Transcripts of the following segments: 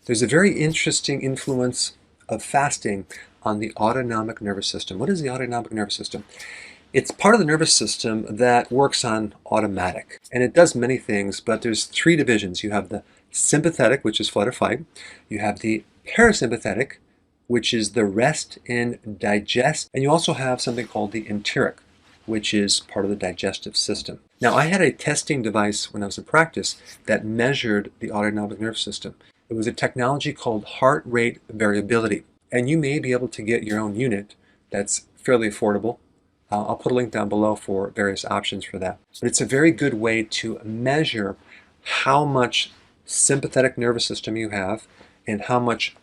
There's a very interesting influence of fasting on the autonomic nervous system. What is the autonomic nervous system? It's part of the nervous system that works on automatic, and it does many things, but there's three divisions. You have the sympathetic, which is flight or fight. You have the parasympathetic, which is the rest and digest, and you also have something called the enteric, which is part of the digestive system. Now, I had a testing device when I was in practice that measured the autonomic nervous system. It was a technology called heart rate variability, and you may be able to get your own unit that's fairly affordable. I'll put a link down below for various options for that. But it's a very good way to measure how much sympathetic nervous system you have and how much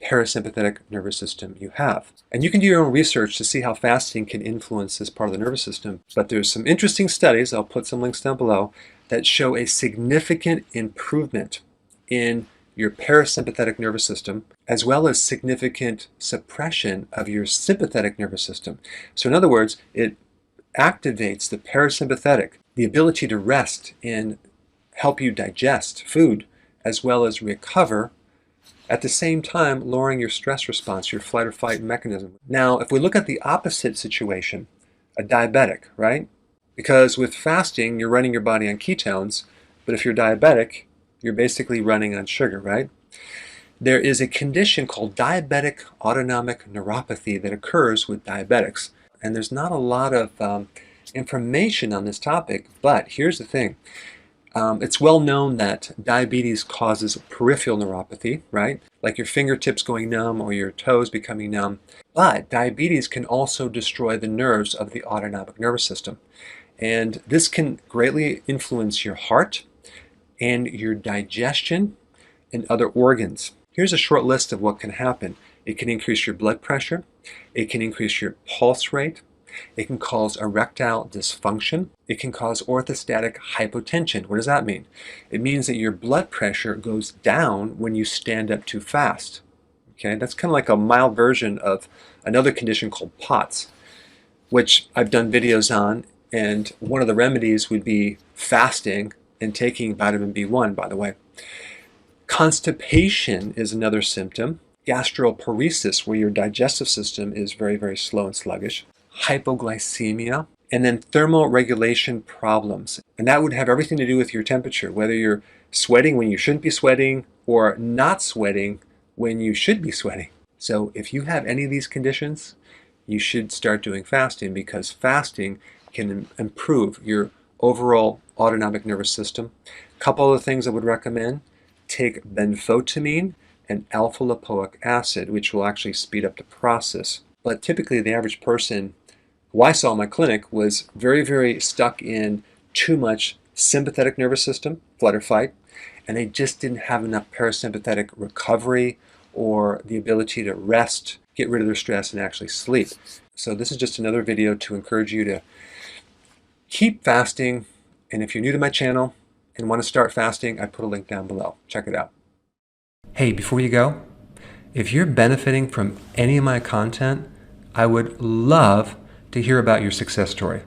parasympathetic nervous system you have. And you can do your own research to see how fasting can influence this part of the nervous system. But there's some interesting studies, I'll put some links down below, that show a significant improvement in your parasympathetic nervous system, as well as significant suppression of your sympathetic nervous system. So in other words, it activates the parasympathetic, the ability to rest and help you digest food, as well as recover, at the same time lowering your stress response, your flight or fight mechanism. Now, if we look at the opposite situation, a diabetic, right? Because with fasting, you're running your body on ketones, but if you're diabetic, you're basically running on sugar, right? There is a condition called diabetic autonomic neuropathy that occurs with diabetics. And there's not a lot of information on this topic, but here's the thing. It's well known that diabetes causes peripheral neuropathy, right? Like your fingertips going numb or your toes becoming numb. But diabetes can also destroy the nerves of the autonomic nervous system. And this can greatly influence your heart and your digestion and other organs. Here's a short list of what can happen. It can increase your blood pressure. It can increase your pulse rate. It can cause erectile dysfunction. It can cause orthostatic hypotension. What does that mean? It means that your blood pressure goes down when you stand up too fast. Okay, that's kind of like a mild version of another condition called POTS, which I've done videos on, and one of the remedies would be fasting and taking vitamin B1, by the way. Constipation is another symptom. Gastroparesis, where your digestive system is very, very slow and sluggish. Hypoglycemia, and then thermal regulation problems. And that would have everything to do with your temperature, whether you're sweating when you shouldn't be sweating or not sweating when you should be sweating. So if you have any of these conditions, you should start doing fasting, because fasting can improve your overall autonomic nervous system. A couple of things I would recommend: take benfotiamine and alpha-lipoic acid, which will actually speed up the process. But typically the average person who I saw in my clinic was very, very stuck in too much sympathetic nervous system, flight or fight, and they just didn't have enough parasympathetic recovery or the ability to rest, get rid of their stress, and actually sleep. So this is just another video to encourage you to keep fasting. And if you're new to my channel and want to start fasting, I put a link down below. Check it out. Hey, before you go, if you're benefiting from any of my content, I would love to hear about your success story.